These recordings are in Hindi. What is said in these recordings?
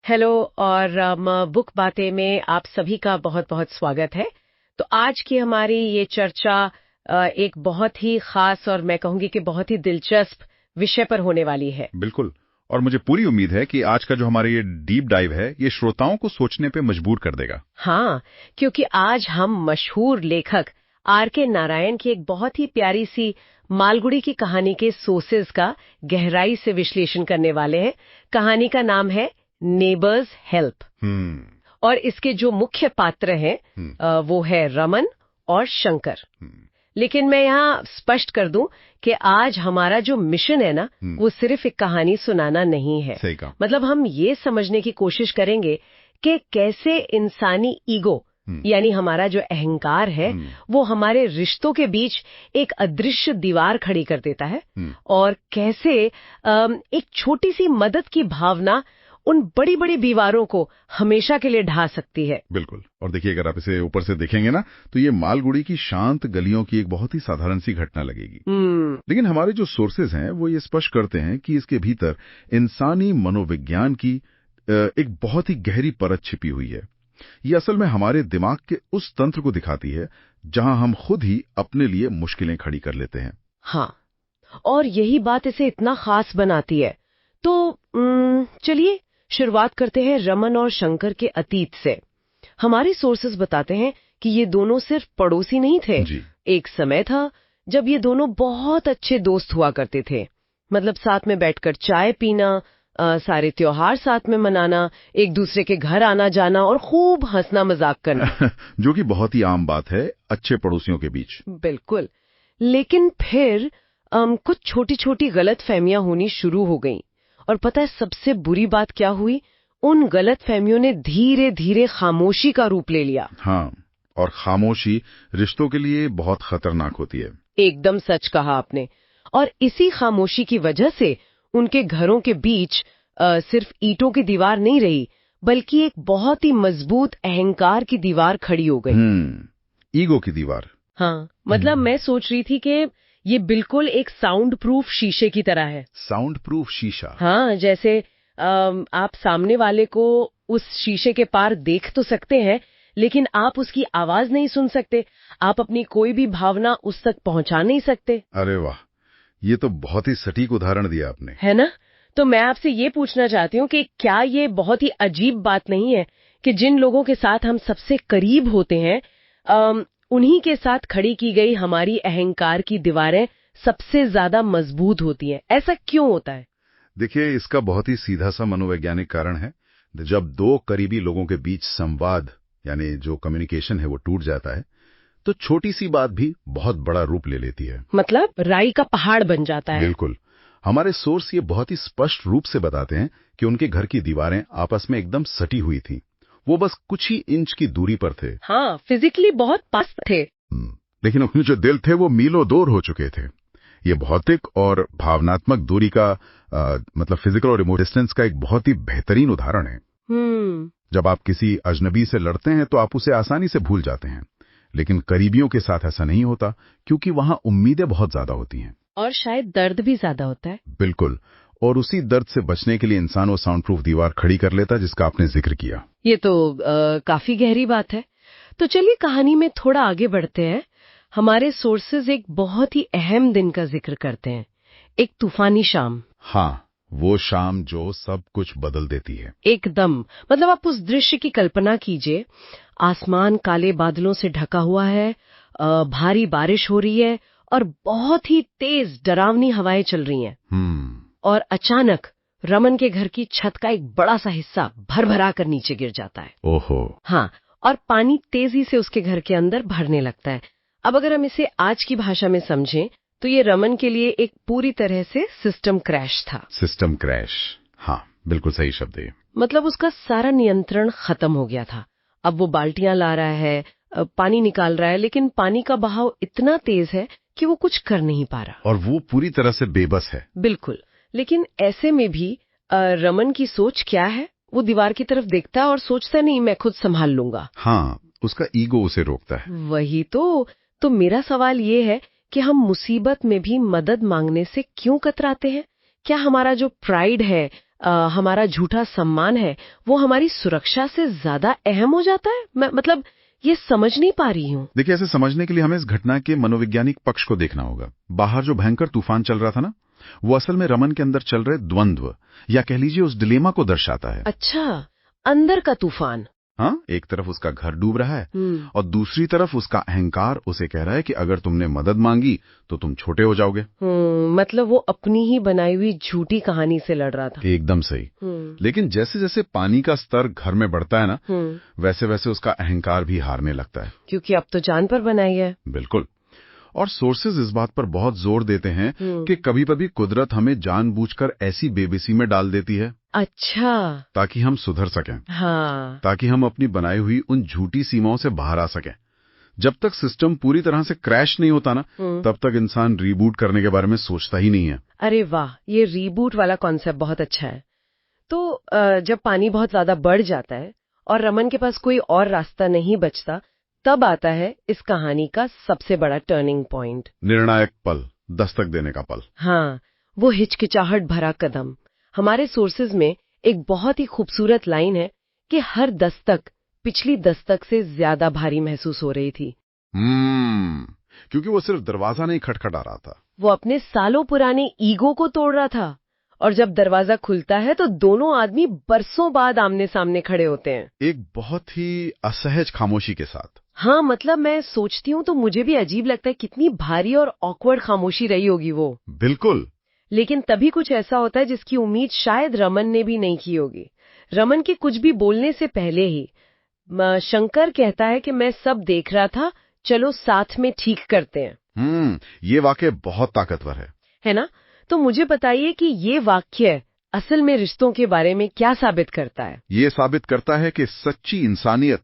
हेलो और बुक बातें में आप सभी का बहुत बहुत स्वागत है। तो आज की हमारी ये चर्चा एक बहुत ही खास और मैं कहूंगी कि बहुत ही दिलचस्प विषय पर होने वाली है। बिल्कुल। और मुझे पूरी उम्मीद है कि आज का जो हमारा ये डीप डाइव है ये श्रोताओं को सोचने पे मजबूर कर देगा। हाँ, क्योंकि आज हम मशहूर लेखक R.K. नारायण की एक बहुत ही प्यारी सी मालगुडी की कहानी के सोर्सेज का गहराई से विश्लेषण करने वाले हैं। कहानी का नाम है नेबर्स हेल्प। और इसके जो मुख्य पात्र हैं वो है रमन और शंकर। लेकिन मैं यहाँ स्पष्ट कर दूं कि आज हमारा जो मिशन है ना वो सिर्फ एक कहानी सुनाना नहीं है। सही कहा। मतलब हम ये समझने की कोशिश करेंगे कि कैसे इंसानी ईगो यानी हमारा जो अहंकार है वो हमारे रिश्तों के बीच एक अदृश्य दीवार खड़ी कर देता है और कैसे एक छोटी सी मदद की भावना उन बड़ी बड़ी दीवारों को हमेशा के लिए ढा सकती है। बिल्कुल। और देखिए, अगर आप इसे ऊपर से देखेंगे ना तो ये मालगुडी की शांत गलियों की एक बहुत ही साधारण सी घटना लगेगी। लेकिन हमारे जो सोर्सेज हैं वो ये स्पष्ट करते हैं कि इसके भीतर इंसानी मनोविज्ञान की एक बहुत ही गहरी परत छिपी हुई है। ये असल में हमारे दिमाग के उस तंत्र को दिखाती है जहां हम खुद ही अपने लिए मुश्किलें खड़ी कर लेते हैं। हाँ, और यही बात इसे इतना खास बनाती है। तो चलिए शुरुआत करते हैं रमन और शंकर के अतीत से। हमारे सोर्सेज बताते हैं कि ये दोनों सिर्फ पड़ोसी नहीं थे जी। एक समय था जब ये दोनों बहुत अच्छे दोस्त हुआ करते थे। मतलब साथ में बैठकर चाय पीना, सारे त्योहार साथ में मनाना, एक दूसरे के घर आना जाना और खूब हंसना मजाक करना जो कि बहुत ही आम बात है अच्छे पड़ोसियों के बीच। बिल्कुल। लेकिन फिर कुछ छोटी छोटी गलत फहमियां होनी शुरू हो गईं। और पता है सबसे बुरी बात क्या हुई? उन गलत फहमियों ने धीरे धीरे खामोशी का रूप ले लिया। हाँ, और खामोशी रिश्तों के लिए बहुत खतरनाक होती है। एकदम सच कहा आपने। और इसी खामोशी की वजह से उनके घरों के बीच सिर्फ ईंटों की दीवार नहीं रही बल्कि एक बहुत ही मजबूत अहंकार की दीवार खड़ी हो गई। ईगो की दीवार। हाँ, मतलब मैं सोच रही थी कि ये बिल्कुल एक साउंड प्रूफ शीशे की तरह है। साउंड प्रूफ शीशा? हाँ, जैसे आप सामने वाले को उस शीशे के पार देख तो सकते हैं लेकिन आप उसकी आवाज नहीं सुन सकते, आप अपनी कोई भी भावना उस तक पहुंचा नहीं सकते। अरे वाह, ये तो बहुत ही सटीक उदाहरण दिया आपने। है ना? तो मैं आपसे ये पूछना चाहती हूँ कि क्या ये बहुत ही अजीब बात नहीं है कि जिन लोगों के साथ हम सबसे करीब होते हैं उन्हीं के साथ खड़ी की गई हमारी अहंकार की दीवारें सबसे ज्यादा मजबूत होती हैं। ऐसा क्यों होता है? देखिए, इसका बहुत ही सीधा सा मनोवैज्ञानिक कारण है। जब दो करीबी लोगों के बीच संवाद यानी जो कम्युनिकेशन है वो टूट जाता है तो छोटी सी बात भी बहुत बड़ा रूप ले लेती है। मतलब राई का पहाड़ बन जाता है। बिल्कुल। हमारे सोर्स ये बहुत ही स्पष्ट रूप से बताते हैं कि उनके घर की दीवारें आपस में एकदम सटी हुई थीं। वो बस कुछ ही इंच की दूरी पर थे। हाँ, फिजिकली बहुत पास थे। लेकिन उनके जो दिल थे वो मीलों दूर हो चुके थे। ये भौतिक और भावनात्मक दूरी का मतलब फिजिकल और इमोशनल डिस्टेंस का एक बहुत ही बेहतरीन उदाहरण है। जब आप किसी अजनबी से लड़ते हैं तो आप उसे आसानी से भूल जाते हैं, लेकिन करीबियों के साथ ऐसा नहीं होता क्योंकि वहां उम्मीदें बहुत ज्यादा होती हैं और शायद दर्द भी ज्यादा होता है। बिल्कुल। और उसी दर्द से बचने के लिए इंसान वो साउंड प्रूफ दीवार खड़ी कर लेता जिसका आपने जिक्र किया। ये तो काफी गहरी बात है। तो चलिए कहानी में थोड़ा आगे बढ़ते हैं। हमारे सोर्सेज एक बहुत ही अहम दिन का जिक्र करते हैं, एक तूफानी शाम। हाँ, वो शाम जो सब कुछ बदल देती है एकदम। मतलब आप उस दृश्य की कल्पना कीजिए, आसमान काले बादलों से ढका हुआ है, भारी बारिश हो रही है और बहुत ही तेज डरावनी हवाएं चल रही हैं। और अचानक रमन के घर की छत का एक बड़ा सा हिस्सा भर कर नीचे गिर जाता है। ओहो। हाँ, और पानी तेजी से उसके घर के अंदर भरने लगता है। अब अगर हम इसे आज की भाषा में समझें तो ये रमन के लिए एक पूरी तरह से सिस्टम क्रैश था। सिस्टम क्रैश, हाँ बिल्कुल सही शब्द है। मतलब उसका सारा नियंत्रण खत्म हो गया था। अब वो बाल्टियां ला रहा है, पानी निकाल रहा है, लेकिन पानी का बहाव इतना तेज है कि वो कुछ कर नहीं पा रहा। और वो पूरी तरह से बेबस है। बिल्कुल। लेकिन ऐसे में भी रमन की सोच क्या है? वो दीवार की तरफ देखता है और सोचता नहीं मैं खुद संभाल लूंगा। हाँ, उसका ईगो उसे रोकता है। वही तो मेरा सवाल ये है कि हम मुसीबत में भी मदद मांगने से क्यों कतराते हैं? क्या हमारा जो प्राइड है हमारा झूठा सम्मान है वो हमारी सुरक्षा से ज्यादा अहम हो जाता है? मैं मतलब ये समझ नहीं पा रही हूँ। देखिए, ऐसे समझने के लिए हमें इस घटना के मनोवैज्ञानिक पक्ष को देखना होगा। बाहर जो भयंकर तूफान चल रहा था ना, वो असल में रमन के अंदर चल रहे द्वंद्व या कह लीजिए उस डिलेमा को दर्शाता है। अच्छा, अंदर का तूफान। हाँ, एक तरफ उसका घर डूब रहा है और दूसरी तरफ उसका अहंकार उसे कह रहा है कि अगर तुमने मदद मांगी तो तुम छोटे हो जाओगे। मतलब वो अपनी ही बनाई हुई झूठी कहानी से लड़ रहा था। एकदम सही। लेकिन जैसे जैसे पानी का स्तर घर में बढ़ता है ना, वैसे वैसे उसका अहंकार भी हारने लगता है, क्योंकि अब तो जान पर बनाई है। बिल्कुल। और सोर्सेज इस बात पर बहुत जोर देते हैं कि कभी कभी कुदरत हमें जानबूझकर ऐसी बेबसी में डाल देती है। अच्छा। ताकि हम सुधर सकें। हाँ। ताकि हम अपनी बनाई हुई उन झूठी सीमाओं से बाहर आ सकें। जब तक सिस्टम पूरी तरह से क्रैश नहीं होता ना, तब तक इंसान रीबूट करने के बारे में सोचता ही नहीं है। अरे वाह, ये रीबूट वाला कॉन्सेप्ट बहुत अच्छा है। तो जब पानी बहुत ज्यादा बढ़ जाता है और रमन के पास कोई और रास्ता नहीं बचता, तब आता है इस कहानी का सबसे बड़ा टर्निंग पॉइंट। निर्णायक पल, दस्तक देने का पल। हाँ, वो हिचकिचाहट भरा कदम। हमारे सोर्सेज में एक बहुत ही खूबसूरत लाइन है कि हर दस्तक पिछली दस्तक से ज्यादा भारी महसूस हो रही थी। क्योंकि वो सिर्फ दरवाजा नहीं खटखटा रहा था, वो अपने सालों पुराने ईगो को तोड़ रहा था। और जब दरवाजा खुलता है तो दोनों आदमी बरसों बाद आमने सामने खड़े होते हैं, एक बहुत ही असहज खामोशी के साथ। हाँ, मतलब मैं सोचती हूँ तो मुझे भी अजीब लगता है कितनी भारी और ऑकवर्ड खामोशी रही होगी वो। बिल्कुल। लेकिन तभी कुछ ऐसा होता है जिसकी उम्मीद शायद रमन ने भी नहीं की होगी। रमन के कुछ भी बोलने से पहले ही शंकर कहता है कि मैं सब देख रहा था, चलो साथ में ठीक करते हैं। ये वाक्य बहुत ताकतवर है ना? तो मुझे बताइए कि ये वाक्य असल में रिश्तों के बारे में क्या साबित करता है? ये साबित करता है कि सच्ची इंसानियत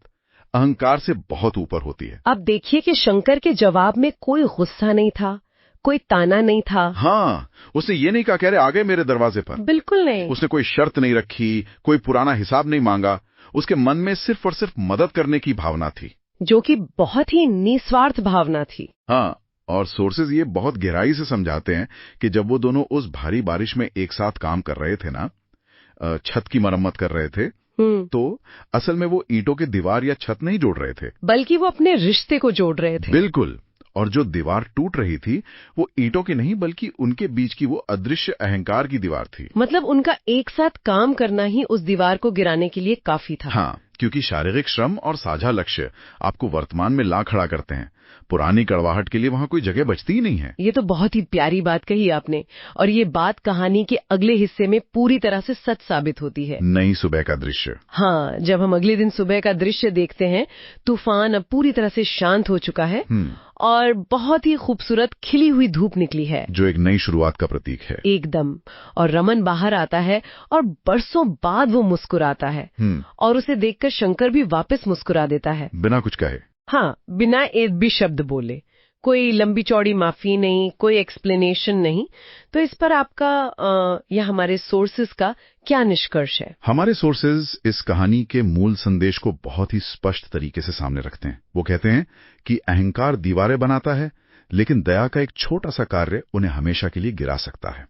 अहंकार से बहुत ऊपर होती है। अब देखिए कि शंकर के जवाब में कोई गुस्सा नहीं था, कोई ताना नहीं था। हाँ, उसने ये नहीं कहा, कह रहे आ गए मेरे दरवाजे पर। बिल्कुल नहीं। उसने कोई शर्त नहीं रखी, कोई पुराना हिसाब नहीं मांगा। उसके मन में सिर्फ और सिर्फ मदद करने की भावना थी, जो कि बहुत ही निस्वार्थ भावना थी। हाँ, और सोर्सेज ये बहुत गहराई से समझाते हैं कि जब वो दोनों उस भारी बारिश में एक साथ काम कर रहे थे ना, छत की मरम्मत कर रहे थे, तो असल में वो ईंटों के दीवार या छत नहीं जोड़ रहे थे, बल्कि वो अपने रिश्ते को जोड़ रहे थे। बिल्कुल। और जो दीवार टूट रही थी वो ईंटों की नहीं, बल्कि उनके बीच की वो अदृश्य अहंकार की दीवार थी। मतलब उनका एक साथ काम करना ही उस दीवार को गिराने के लिए काफी था। हाँ, क्योंकि शारीरिक श्रम और साझा लक्ष्य आपको वर्तमान में ला खड़ा करते हैं। पुरानी कड़वाहट के लिए वहां कोई जगह बचती ही नहीं है। ये तो बहुत ही प्यारी बात कही आपने, और ये बात कहानी के अगले हिस्से में पूरी तरह से सच साबित होती है। नई सुबह का दृश्य। हाँ, जब हम अगले दिन सुबह का दृश्य देखते हैं, तूफान अब पूरी तरह से शांत हो चुका है और बहुत ही खूबसूरत खिली हुई धूप निकली है, जो एक नई शुरुआत का प्रतीक है। एकदम। और रमन बाहर आता है और बरसों बाद वो मुस्कुराता है और उसे देखकर शंकर भी वापस मुस्कुरा देता है, बिना कुछ कहे। हाँ, बिना एक भी शब्द बोले। कोई लंबी चौड़ी माफी नहीं, कोई एक्सप्लेनेशन नहीं। तो इस पर आपका या हमारे सोर्सेज का क्या निष्कर्ष है? हमारे सोर्सेज इस कहानी के मूल संदेश को बहुत ही स्पष्ट तरीके से सामने रखते हैं। वो कहते हैं कि अहंकार दीवारें बनाता है, लेकिन दया का एक छोटा सा कार्य उन्हें हमेशा के लिए गिरा सकता है।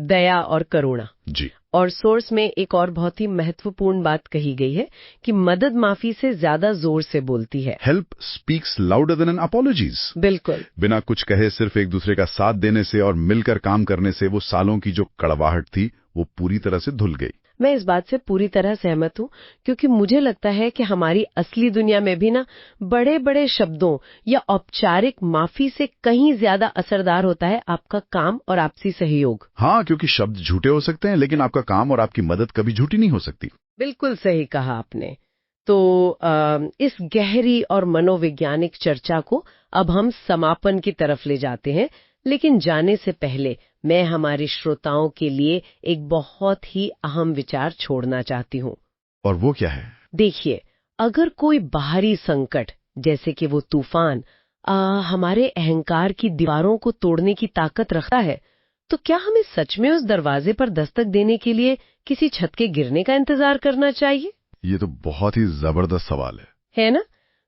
दया और करुणा। जी। और सोर्स में एक और बहुत ही महत्वपूर्ण बात कही गई है कि मदद माफी से ज्यादा जोर से बोलती है। Help speaks louder than an apologies. बिल्कुल। बिना कुछ कहे सिर्फ एक दूसरे का साथ देने से और मिलकर काम करने से वो सालों की जो कड़वाहट थी वो पूरी तरह से धुल गई। मैं इस बात से पूरी तरह सहमत हूँ, क्योंकि मुझे लगता है कि हमारी असली दुनिया में भी ना बड़े बड़े शब्दों या औपचारिक माफी से कहीं ज्यादा असरदार होता है आपका काम और आपसी सहयोग। हाँ, क्योंकि शब्द झूठे हो सकते हैं, लेकिन आपका काम और आपकी मदद कभी झूठी नहीं हो सकती। बिल्कुल सही कहा आपने। तो इस गहरी और मनोवैज्ञानिक चर्चा को अब हम समापन की तरफ ले जाते हैं, लेकिन जाने से पहले मैं हमारे श्रोताओं के लिए एक बहुत ही अहम विचार छोड़ना चाहती हूँ। और वो क्या है? देखिए, अगर कोई बाहरी संकट जैसे कि वो तूफान हमारे अहंकार की दीवारों को तोड़ने की ताकत रखता है, तो क्या हमें सच में उस दरवाजे पर दस्तक देने के लिए किसी छत के गिरने का इंतजार करना चाहिए? ये तो बहुत ही जबरदस्त सवाल है ना?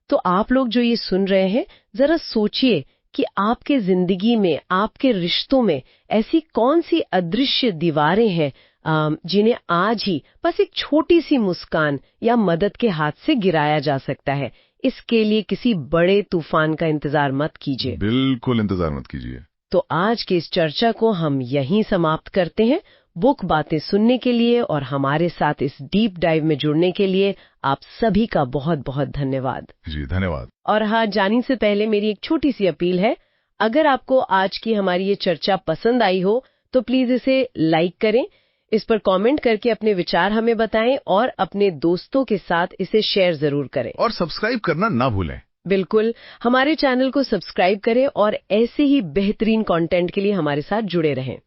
तो आप लोग जो ये सुन रहे हैं, जरा सोचिए कि आपके जिंदगी में, आपके रिश्तों में ऐसी कौन सी अदृश्य दीवारें हैं जिन्हें आज ही बस एक छोटी सी मुस्कान या मदद के हाथ से गिराया जा सकता है। इसके लिए किसी बड़े तूफान का इंतजार मत कीजिए। बिल्कुल इंतजार मत कीजिए। तो आज की इस चर्चा को हम यहीं समाप्त करते हैं। बुक बातें सुनने के लिए और हमारे साथ इस डीप डाइव में जुड़ने के लिए आप सभी का बहुत बहुत धन्यवाद। जी धन्यवाद। और हाँ, जाने से पहले मेरी एक छोटी सी अपील है। अगर आपको आज की हमारी ये चर्चा पसंद आई हो तो प्लीज इसे लाइक करें, इस पर कमेंट करके अपने विचार हमें बताएं और अपने दोस्तों के साथ इसे शेयर जरूर करें। और सब्सक्राइब करना ना भूलें। बिल्कुल, हमारे चैनल को सब्सक्राइब करें और ऐसे ही बेहतरीन कंटेंट के लिए हमारे साथ जुड़े रहें।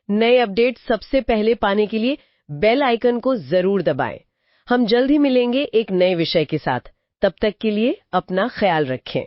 नए अपडेट सबसे पहले पाने के लिए बेल आइकन को जरूर दबाएं। हम जल्द ही मिलेंगे एक नए विषय के साथ। तब तक के लिए अपना ख्याल रखें।